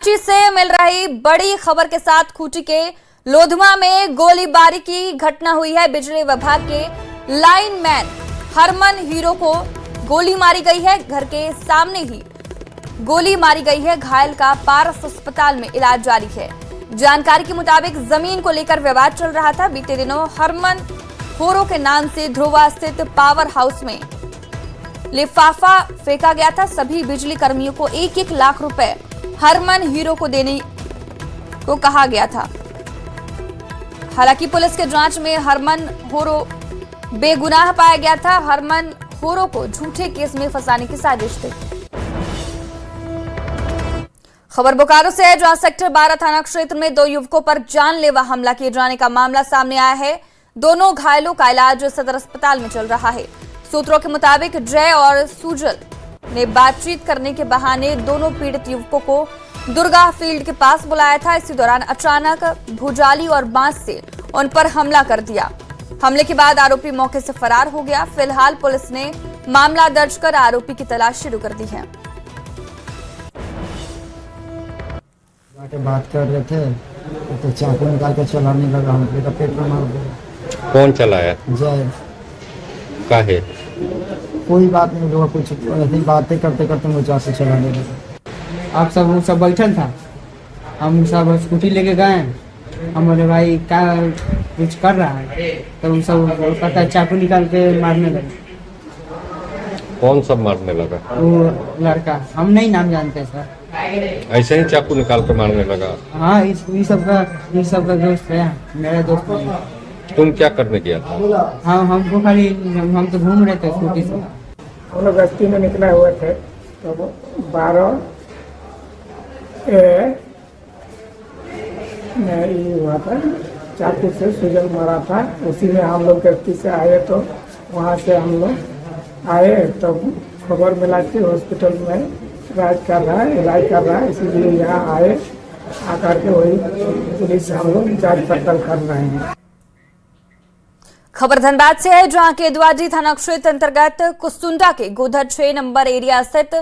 खूंटी से मिल रही बड़ी खबर के साथ खूंटी के लोधमा में गोलीबारी की घटना हुई है। बिजली विभाग के लाइनमैन हरमन हीरो को गोली मारी गई है। घर के सामने ही गोली मारी गई है। घायल का पारस अस्पताल में इलाज जारी है। जानकारी के मुताबिक जमीन को लेकर विवाद चल रहा था। बीते दिनों हरमन होरो के नाम से ध्रुवा स्थित पावर हाउस में लिफाफा फेंका गया था। सभी बिजली कर्मियों को 1-1 लाख रुपए हरमन हीरो को देने को कहा गया था। हालांकि पुलिस के जांच में हरमन होरो बेगुनाह पाया गया था। हरमन होरो को झूठे केस में फंसाने की साजिश थी। खबर बोकारो से है, जहां सेक्टर 12 थाना क्षेत्र में 2 युवकों पर जानलेवा हमला किए जाने का मामला सामने आया है। दोनों घायलों का इलाज सदर अस्पताल में चल रहा है। सूत्रों के मुताबिक जय और सुजल ने बातचीत करने के बहाने दोनों पीड़ित युवकों को दुर्गा फील्ड के पास बुलाया था। इसी दौरान अचानक भुजाली और बांस से उन पर हमला कर दिया। हमले के बाद आरोपी मौके से फरार हो गया। फिलहाल पुलिस ने मामला दर्ज कर आरोपी की तलाश शुरू कर दी है। बात कर रहे थे तो चाकू निकाल के चलाने लगा। हम पेट में मार दिया। कौन चलाया? जय। काहे? कोई बात नहीं, लोग कुछ ऐसी बातें करते करते मुझे से चलाने लगे। आप सब बैठल था, हम सब स्कूटी लेके गए। हमारे भाई क्या कुछ कर रहा है तो हम सब पता चाकू निकाल के मारने लगे। कौन सब मारने लगा? वो लड़का, हम नहीं नाम जानते सर। ऐसे ही चाकू निकाल कर मारने लगा? हाँ, ये सब का दोस्त है, मेरा दोस्त नहीं। तुम क्या करने गया था? हाँ, हमको खाली हम तो घूम रहे थे स्कूटी से। हम लोग गश्ती में निकले हुए थे तो 12 में हुआ था, चाकू से सुजल मारा था। उसी में हम लोग गश्ती से आए तो वहाँ से हम लोग आए तो खबर मिला कि हॉस्पिटल में इलाज कर रहा है, इसीलिए यहाँ आए। आकर के वही पुलिस से हम लोग जांच पड़ताल कर रहे हैं। खबर धनबाद से है, जहां के दुआजी थाना क्षेत्र अंतर्गत कुसुंडा के गोधर 6 नंबर एरिया स्थित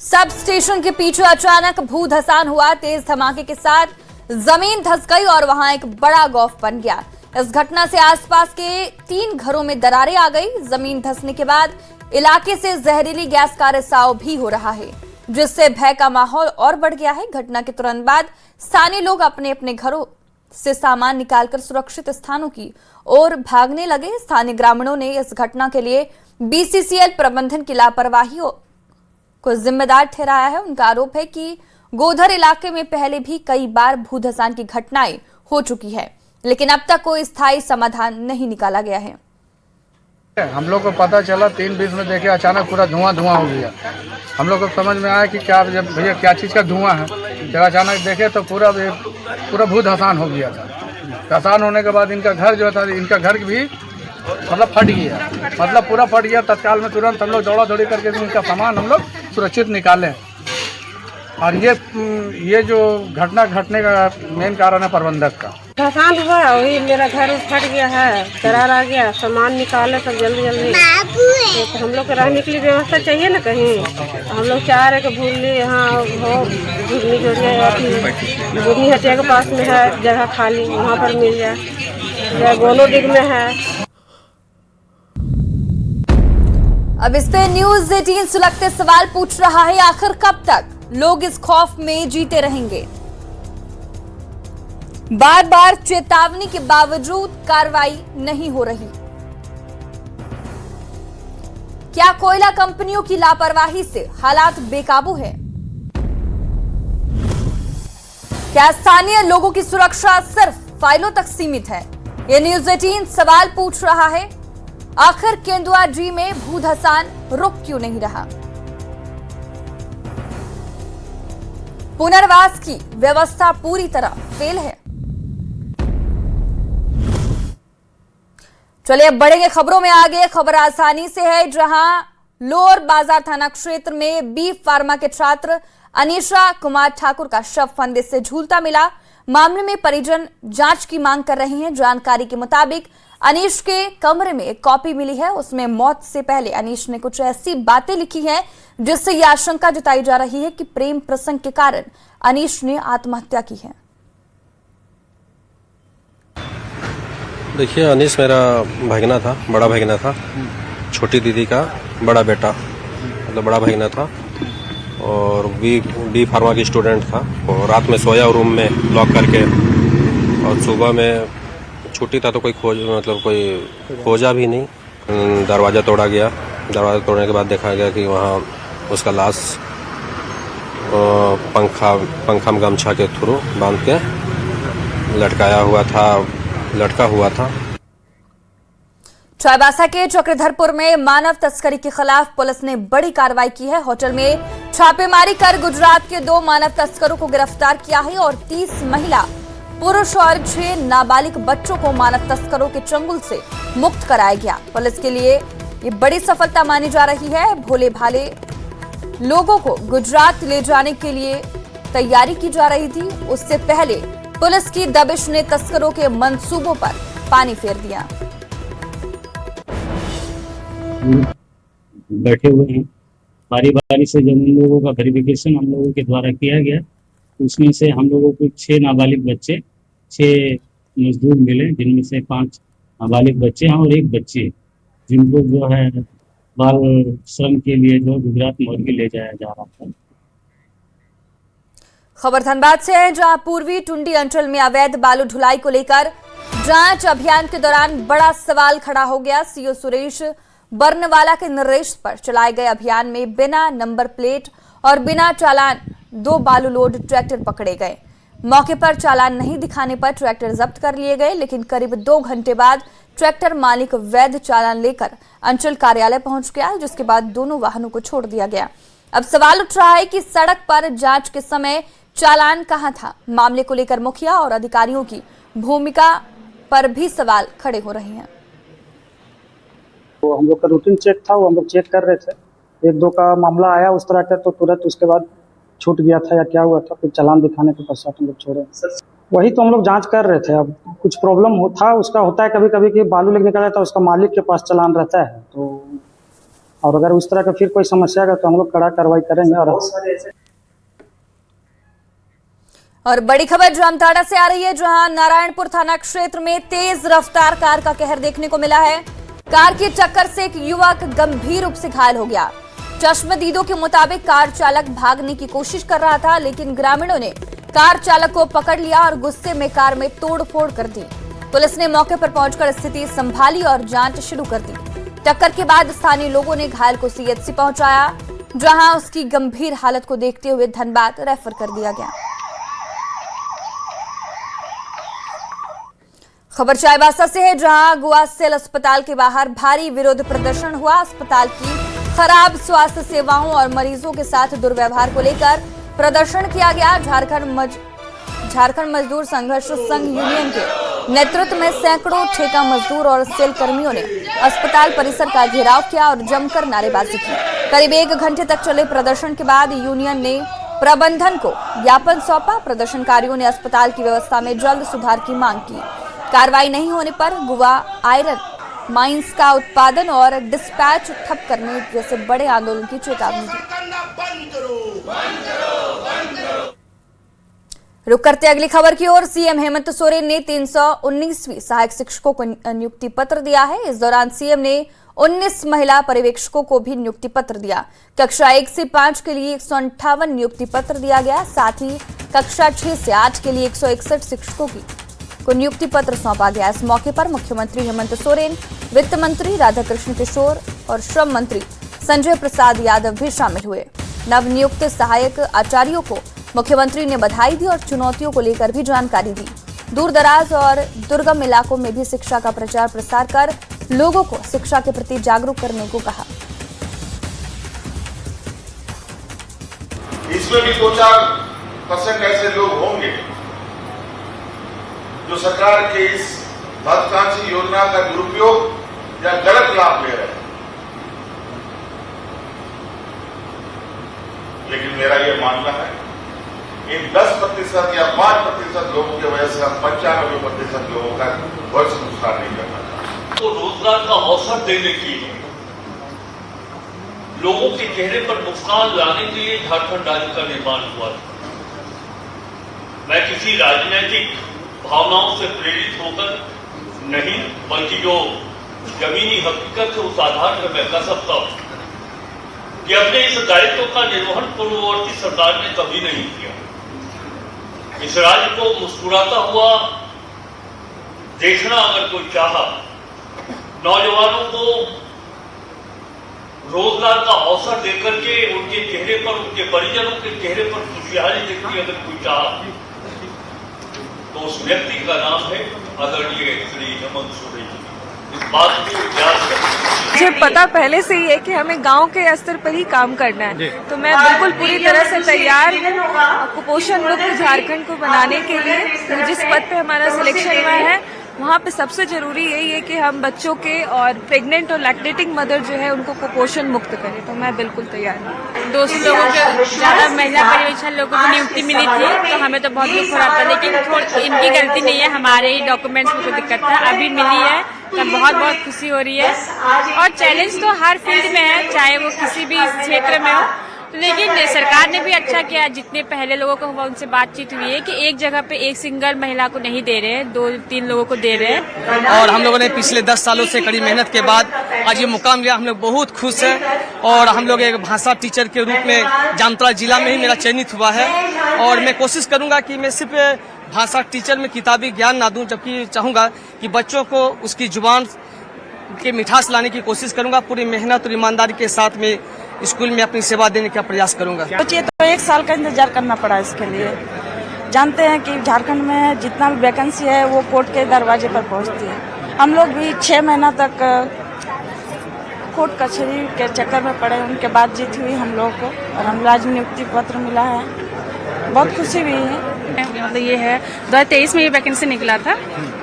सब स्टेशन के पीछे अचानक भू धसान हुआ। तेज धमाके के साथ जमीन धंस गई और वहां एक बड़ा गौफ बन गया। इस घटना से आसपास के 3 घरों में दरारें आ गई। जमीन धंसने के बाद इलाके से जहरीली गैस का रिसाव भी हो रहा है, जिससे भय का माहौल और बढ़ गया है। घटना के तुरंत बाद स्थानीय लोग अपने अपने घरों से सामान निकालकर सुरक्षित स्थानों की ओर भागने लगे। स्थानीय ग्रामीणों ने इस घटना के लिए बीसीसीएल प्रबंधन की लापरवाही को जिम्मेदार ठहराया है। उनका आरोप है कि गोधर इलाके में पहले भी कई बार भूधसान की घटनाएं हो चुकी है, लेकिन अब तक कोई स्थायी समाधान नहीं निकाला गया है। हम लोग को पता चला 3:20 में देखे अचानक पूरा धुआं हो गया। हम लोग को समझ में आया कि क्या भैया क्या चीज़ का धुआं है। जब अचानक देखे तो पूरा भू धसान हो गया था। धसान होने के बाद इनका घर जो था, इनका घर भी मतलब फट गया, मतलब पूरा फट गया। तत्काल में तुरंत हम लोग दौड़ा दौड़ी करके इनका सामान हम लोग सुरक्षित निकाले। और ये जो घटना घटने का मेन कारण है प्रबंधक का। धसान हुआ, वही मेरा घर फट गया है, दरार आ गया, सामान निकाले सब जल्दी। तो हम लोग को रहने के लिए व्यवस्था चाहिए ना कहीं। हम लोग चाह रहे कि भूली यहाँ हो, बुधनी हटिया के पास में है जगह खाली, वहाँ पर मिल जाए। गोनो डिग में है। अब इस पे न्यूज़ 18 सुलगते सवाल पूछ रहा है, आखिर कब तक लोग इस खौफ में जीते रहेंगे? बार बार चेतावनी के बावजूद कार्रवाई नहीं हो रही। क्या कोयला कंपनियों की लापरवाही से हालात बेकाबू है? क्या स्थानीय लोगों की सुरक्षा सिर्फ फाइलों तक सीमित है? ये न्यूज़ 18 सवाल पूछ रहा है। आखिर केंदुआ जी में भूधसान रुक क्यों नहीं रहा? पुनर्वास की व्यवस्था पूरी तरह फेल है। चलिए अब बढ़ेंगे खबरों में आगे। खबर आसानी से है, जहां लोअर बाजार थाना क्षेत्र में बी फार्मा के छात्र अनीशा कुमार ठाकुर का शव फंदे से झूलता मिला। मामले में परिजन जांच की मांग कर रहे हैं। जानकारी के मुताबिक अनीश के कमरे में एक कॉपी मिली है, उसमें मौत से पहले अनीश ने कुछ ऐसी बातें लिखी हैं जिससे यह आशंका जताई जा रही है कि प्रेम प्रसंग के कारण अनीश ने आत्महत्या की है। देखिए, अनीश मेरा भगना था, बड़ा भगना था, छोटी दीदी का बड़ा बेटा, मतलब बड़ा भगना था और बी फार्मा की स्टूडेंट था। और रात में सोया रूम में लॉक करके और सुबह में छुट्टी था तो कोई खोजा भी नहीं। दरवाज़ा तोड़ा गया। दरवाज़ा तोड़ने के बाद देखा गया कि वहाँ उसका लाश पंखा में गमछा के थ्रू बांध के लटका हुआ था। चाईबासा के चक्रधरपुर में मानव तस्करी के खिलाफ पुलिस ने बड़ी कार्रवाई की है। होटल में छापेमारी कर गुजरात के 2 मानव तस्करों को गिरफ्तार किया है और 30 महिला, पुरुष और 6 नाबालिग बच्चों को मानव तस्करों के चंगुल से मुक्त कराया गया। पुलिस के लिए ये बड़ी सफलता मानी जा रही है। भोले भाले लोगों को गुजरात ले जाने के लिए तैयारी की जा रही थी। उससे पहले पुलिस की दबिश ने तस्करों के मंसूबों पर पानी फेर दिया। बैठे हुए हैं, बारी बारी से जब हम लोगों का वेरिफिकेशन हम लोगों के द्वारा किया गया, उसमें से हम लोगों को 6 नाबालिग बच्चे, 6 मजदूर मिले, जिनमें से 5 नाबालिग बच्चे हैं और 1 बच्ची, जिनको जो है बाल श्रम के लिए जो गुजरात मोर्गी ले जाया जा रहा था। खबर धनबाद से है, जहां पूर्वी टुंडी अंचल में अवैध बालू ढुलाई को लेकर जांच अभियान के दौरान बड़ा सवाल खड़ा हो गया। सीओ सुरेश बर्नवाला के निर्देश पर चलाए गए अभियान में बिना नंबर प्लेट और बिना चालान 2 बालू लोड ट्रैक्टर पकड़े गए। मौके पर चालान नहीं दिखाने पर ट्रैक्टर जब्त कर लिए गए, लेकिन करीब 2 घंटे बाद ट्रैक्टर मालिक वैध चालान लेकर अंचल कार्यालय पहुंच गया, जिसके बाद दोनों वाहनों को छोड़ दिया गया। अब सवाल उठ रहा है कि सड़क पर जांच के समय चालान कहां था। मामले को लेकर मुखिया और अधिकारियों की भूमिका पर भी सवाल खड़े हो रहे हैं। तो हम लोग का रूटीन चेक था, वो हम लोग चेक कर रहे थे। 1-2 का मामला आया उस तरह का, तो तुरंत उसके बाद छूट गया था या क्या हुआ था, फिर चालान दिखाने के पश्चात हम लोग छोड़े। वही तो हम लोग जांच कर रहे थे। अब कुछ प्रॉब्लम होता है कभी कभी कि बालू लेके निकल जाता है, उसका मालिक के पास चालान रहता है, तो और अगर उस तरह का फिर कोई समस्या है तो हम लोग कड़ा कार्रवाई करेंगे। और बड़ी खबर जामताड़ा से आ रही है, जहां नारायणपुर थाना क्षेत्र में तेज रफ्तार कार का कहर देखने को मिला है। कार की टक्कर से एक युवक गंभीर रूप से घायल हो गया। चश्मदीदों के मुताबिक कार चालक भागने की कोशिश कर रहा था, लेकिन ग्रामीणों ने कार चालक को पकड़ लिया और गुस्से में कार में तोड़फोड़ कर दी। पुलिस ने मौके पर पहुंचकर स्थिति संभाली और जांच शुरू कर दी। टक्कर के बाद स्थानीय लोगों ने घायल को सीएचसी पहुंचाया, जहां उसकी गंभीर हालत को देखते हुए धनबाद रेफर कर दिया गया। खबर चाईबासा से है, जहां गोवा सेल अस्पताल के बाहर भारी विरोध प्रदर्शन हुआ। अस्पताल की खराब स्वास्थ्य सेवाओं और मरीजों के साथ दुर्व्यवहार को लेकर प्रदर्शन किया गया। झारखंड मजदूर संघर्ष संघ यूनियन के नेतृत्व में सैकड़ों ठेका मजदूर और सेल कर्मियों ने अस्पताल परिसर का घेराव किया और जमकर नारेबाजी की। करीब 1 घंटे तक चले प्रदर्शन के बाद यूनियन ने प्रबंधन को ज्ञापन सौंपा। प्रदर्शनकारियों ने अस्पताल की व्यवस्था में जल्द सुधार की मांग की। कार्रवाई नहीं होने पर गोवा आयरन माइंस का उत्पादन और डिस्पैच ठप करने जैसे बड़े आंदोलन की चेतावनी दी। रुक करते अगली खबर की ओर। सीएम हेमंत सोरेन ने 319वीं सहायक शिक्षकों को नियुक्ति पत्र दिया है। इस दौरान सीएम ने 19 महिला पर्यवेक्षकों को भी नियुक्ति पत्र दिया। कक्षा 1 से 5 के लिए 158 नियुक्ति पत्र दिया गया। साथ ही कक्षा 6 से 8 के लिए 161 शिक्षकों को नियुक्ति पत्र सौंपा गया। इस मौके पर मुख्यमंत्री हेमंत सोरेन, वित्त मंत्री राधाकृष्ण किशोर और श्रम मंत्री संजय प्रसाद यादव भी शामिल हुए। नवनियुक्त सहायक आचार्यों को मुख्यमंत्री ने बधाई दी और चुनौतियों को लेकर भी जानकारी दी। दूर दराज और दुर्गम इलाकों में भी शिक्षा का प्रचार प्रसार कर लोगों को शिक्षा के प्रति जागरूक करने को कहा। इसमें भी 2-4% ऐसे लोग होंगे जो सरकार के इस महत्वाकांक्षी योजना का दुरुपयोग या गलत लाभ ले रहे हैं। लेकिन मेरा यह मानना है, इन 10% या 5% लोगों की वजह से हम 95% लोगों का भविष्य नुकसान नहीं करना चाहते। को रोजगार का अवसर देने के लिए, लोगों के चेहरे पर मुस्कान लाने के लिए झारखंड राज्य का निर्माण हुआ था। मैं किसी राजनीतिक भावनाओं से प्रेरित होकर नहीं, बल्कि जो जमीनी हकीकत है उस आधार पर मैं कह सकता हूं कि अपने इस दायित्व का निर्वहन पूर्ववर्ती सरकार ने कभी नहीं किया। इस राज्य को मुस्कुराता हुआ देखना अगर कोई चाहा, नौजवानों को रोजगार का अवसर देकर के उनके चेहरे पर, उनके परिजनों के चेहरे पर खुशहाली देखती अगर कोई चाहा, तो उस व्यक्ति का नाम है आदरणीय श्री हेमंत सोरेन जी। इस बात को याद रखें। मुझे पता पहले से ही है कि हमें गांव के स्तर पर ही काम करना है, तो मैं बिल्कुल पूरी तरह से तैयार कुपोषण मुक्त झारखंड को बनाने के लिए। तो जिस पद पे हमारा सिलेक्शन हुआ है वहाँ पे सबसे जरूरी यही है कि हम बच्चों के और प्रेग्नेंट और लैक्टेटिंग मदर जो है उनको कुपोषण मुक्त करें। तो मैं बिल्कुल तैयार हूँ। 200 लोगों के ज़्यादा महिला पर्यवेक्षण लोगों को नियुक्ति मिली थी, तो हमें तो बहुत दुख हो रहा था, लेकिन इनकी गलती नहीं है, हमारे ही डॉक्यूमेंट्स में कोई दिक्कत था। अभी मिली है तो बहुत बहुत खुशी हो रही है। और चैलेंज तो हर फील्ड में है, चाहे वो किसी भी क्षेत्र में हो, लेकिन सरकार ने भी अच्छा किया। जितने पहले लोगों को हुआ उनसे बातचीत हुई है कि एक जगह पे एक सिंगल महिला को नहीं दे रहे हैं, 2-3 लोगों को दे रहे हैं। और हम लोगों ने पिछले 10 सालों से कड़ी मेहनत के बाद आज ये मुकाम लिया, हम लोग बहुत खुश हैं। और हम लोग एक भाषा टीचर के रूप में जामताड़ा जिला में ही मेरा चयनित हुआ है, और मैं कोशिश करूंगा कि मैं सिर्फ भाषा टीचर में किताबी ज्ञान ना दूं, जबकि चाहूंगा कि बच्चों को उसकी जुबान के मिठास लाने की कोशिश करूंगा। पूरी मेहनत और ईमानदारी के साथ में स्कूल में अपनी सेवा देने का प्रयास करूंगा। सोचिए तो 1 साल का इंतजार करना पड़ा इसके लिए। जानते हैं कि झारखंड में जितना भी वैकेंसी है वो कोर्ट के दरवाजे पर पहुंचती है। हम लोग भी 6 महीना तक कोर्ट कचहरी के चक्कर में पड़े, उनके बाद जीत हुई हम लोग को और हम आज नियुक्ति पत्र मिला है, बहुत खुशी भी है। मतलब ये है 2023 में ये वैकेंसी निकला था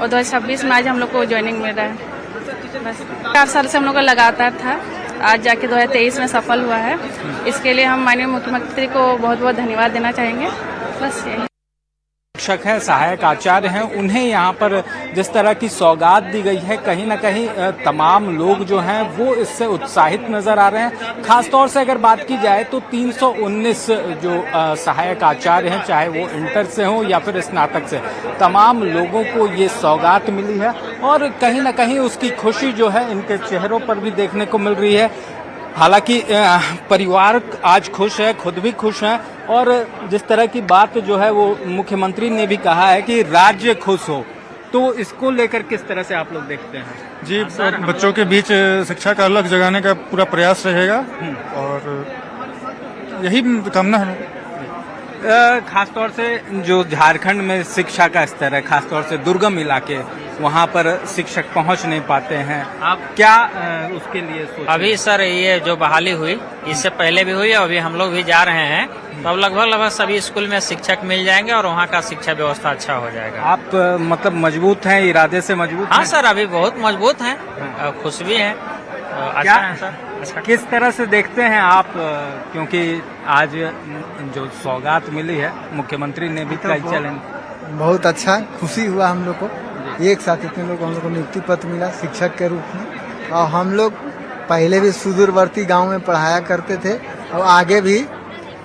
और 2026 में आज हम लोग को ज्वाइनिंग मिल रहा है। बस 4 साल से हम लोग का लगातार था, आज जाके 2023 में सफल हुआ है। इसके लिए हम माननीय मुख्यमंत्री को बहुत बहुत धन्यवाद देना चाहेंगे। बस यही। शिक्षक हैं, सहायक आचार्य हैं, उन्हें यहाँ पर जिस तरह की सौगात दी गई है, कहीं ना कहीं तमाम लोग जो हैं वो इससे उत्साहित नजर आ रहे हैं। खासतौर से अगर बात की जाए तो 319 जो सहायक आचार्य हैं, चाहे वो इंटर से हों या फिर स्नातक से, तमाम लोगों को ये सौगात मिली है और कहीं ना कहीं उसकी खुशी जो है इनके चेहरों पर भी देखने को मिल रही है। हालांकि परिवार आज खुश है, खुद भी खुश हैं, और जिस तरह की बात जो है वो मुख्यमंत्री ने भी कहा है कि राज्य खुश हो, तो इसको लेकर किस तरह से आप लोग देखते हैं? जी, बच्चों के बीच शिक्षा का अलग जगाने का पूरा प्रयास रहेगा और यही कामना है। खासतौर से जो झारखंड में शिक्षा का स्तर है, खासतौर से दुर्गम इलाके, वहाँ पर शिक्षक पहुँच नहीं पाते हैं, आप क्या उसके लिए सोच? अभी सर ये जो बहाली हुई, इससे पहले भी हुई और अभी हम लोग भी जा रहे हैं, तो अब लगभग सभी स्कूल में शिक्षक मिल जाएंगे और वहाँ का शिक्षा व्यवस्था अच्छा हो जाएगा। आप मतलब मजबूत हैं, इरादे से मजबूत? हाँ सर, अभी बहुत मजबूत हैं, खुश भी हैं, अच्छा है सर। अच्छा, किस तरह से देखते हैं आप, क्योंकि आज जो सौगात मिली है मुख्यमंत्री ने भी कई चैलेंज। बहुत अच्छा, खुशी हुआ हम लोग को, एक साथ इतने लोग हम लोग को नियुक्ति पत्र मिला शिक्षक के रूप में। और हम लोग पहले भी सुदूरवर्ती गांव में पढ़ाया करते थे और आगे भी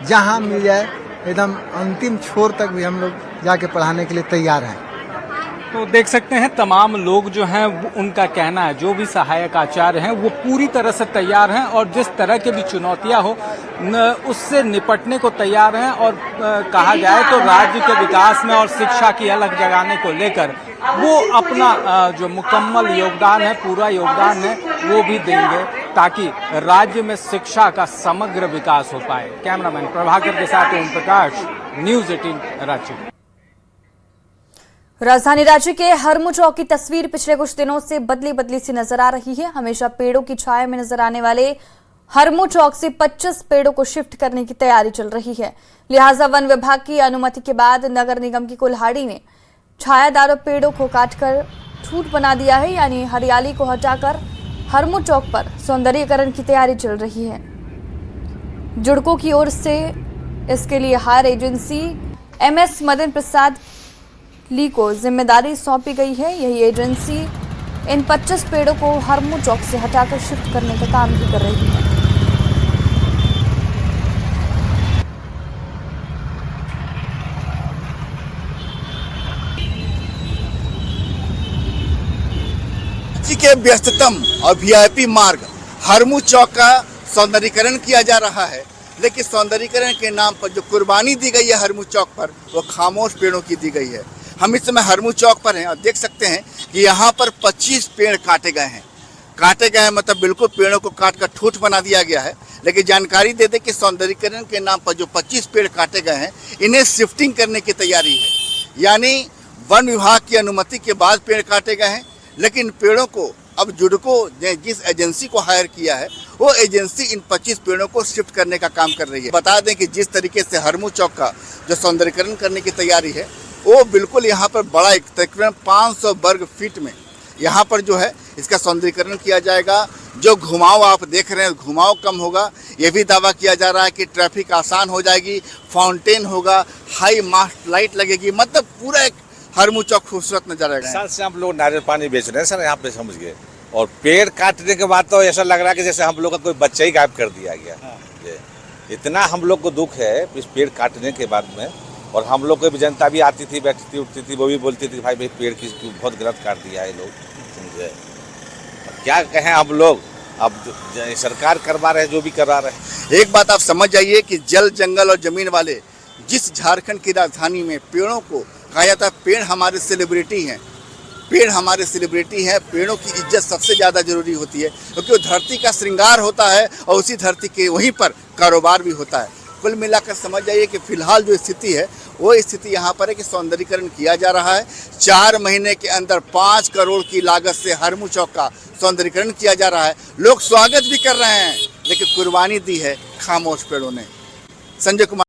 जहां मिल जाए एकदम अंतिम छोर तक भी हम लोग जाके पढ़ाने के लिए तैयार हैं। तो देख सकते हैं तमाम लोग जो हैं उनका कहना है, जो भी सहायक आचार्य हैं वो पूरी तरह से तैयार हैं और जिस तरह की भी चुनौतियां हो उससे निपटने को तैयार हैं। और कहा जाए तो राज्य के विकास में और शिक्षा की अलग जगाने को लेकर वो अपना जो मुकम्मल योगदान है, पूरा योगदान है, वो भी देंगे ताकि राज्य में शिक्षा का समग्र विकास हो पाए। कैमरामैन प्रभाकर के साथ ओम प्रकाश, न्यूज़ 18 रांची। राजधानी रांची के हरमू चौक की तस्वीर पिछले कुछ दिनों से बदली बदली सी नजर आ रही है। हमेशा पेड़ों की छाया में नजर आने वाले हरमू चौक से 25 पेड़ों को शिफ्ट करने की तैयारी चल रही है। लिहाजा वन विभाग की अनुमति के बाद नगर निगम की कुल्हाड़ी ने छायादार पेड़ों को काटकर ठूठ बना दिया है, यानी हरियाली को हटाकर हरमू चौक पर सौंदर्यीकरण की तैयारी चल रही है। जुड़को की ओर से इसके लिए हायर एजेंसी MS मदन प्रसाद ली को जिम्मेदारी सौंपी गई है। यही एजेंसी इन 25 पेड़ों को हरमू चौक से हटाकर शिफ्ट करने का काम भी कर रही है। के व्यस्ततम और वीआईपी मार्ग हरमू चौक का सौंदर्यीकरण किया जा रहा है, लेकिन सौंदर्यीकरण के नाम पर जो कुर्बानी दी गई है हरमू चौक पर, वो खामोश पेड़ों की दी गई है। हम इस समय हरमू चौक पर हैं और देख सकते हैं कि यहाँ पर 25 पेड़ काटे गए हैं। मतलब बिल्कुल पेड़ों को काट कर ठूठ बना दिया गया है। लेकिन जानकारी दे दें कि सौंदर्यीकरण के नाम पर जो 25 पेड़ काटे गए हैं, इन्हें शिफ्टिंग करने की तैयारी है। यानी वन विभाग की अनुमति के बाद पेड़ काटे गए हैं, लेकिन पेड़ों को अब जुडको ने जिस एजेंसी को हायर किया है, वो एजेंसी इन 25 पेड़ों को शिफ्ट करने का काम कर रही है। बता दें कि जिस तरीके से हरमू चौक का जो सौंदर्यीकरण करने की तैयारी है, वो बिल्कुल यहाँ पर बड़ा एक तकरीबन 500 वर्ग फीट में यहाँ पर जो है इसका सौंदर्यीकरण किया जाएगा। जो घुमाव आप देख रहे हैं, घुमाव कम होगा। ये भी दावा किया जा रहा है कि ट्रैफिक आसान हो जाएगी, फाउंटेन होगा, हाई मास्ट लाइट लगेगी, मतलब पूरा एक हरमू चौक खूबसूरत नजर आएगा। साल से हम लोग नारियल पानी बेच रहे हैं सर यहाँ पे, समझ गए। और पेड़ काटने के बाद तो ऐसा लग रहा है कि जैसे हम लोग का कोई बच्चा ही गायब कर दिया गया। इतना हम लोग को दुख है इस पेड़ काटने के बाद में। और हम लोग को भी जनता भी आती थी, बैठती थी, उठती थी, वो भी बोलती थी भाई पेड़ की बहुत गलत काट दिया है लोग, समझे। क्या कहें हम लोग, अब सरकार करवा रहे जो भी करा रहे। एक बात आप समझ जाइए कि जल, जंगल और जमीन वाले जिस झारखंड की राजधानी में पेड़ों को कहा जाता है, पेड़ हमारे सेलिब्रिटी हैं, पेड़ हमारे सेलिब्रिटी हैं। पेड़ों की इज्जत सबसे ज़्यादा जरूरी होती है, क्योंकि वो धरती का श्रृंगार होता है और उसी धरती के वहीं पर कारोबार भी होता है। कुल मिलाकर समझ जाइए कि फिलहाल जो स्थिति है, वो स्थिति यहाँ पर है कि सौंदर्यीकरण किया जा रहा है। 4 महीने के अंदर 5 करोड़ की लागत से हरमू चौक का सौंदर्यीकरण किया जा रहा है। लोग स्वागत भी कर रहे हैं, लेकिन कुर्बानी दी है खामोश पेड़ों ने। संजय कुमार।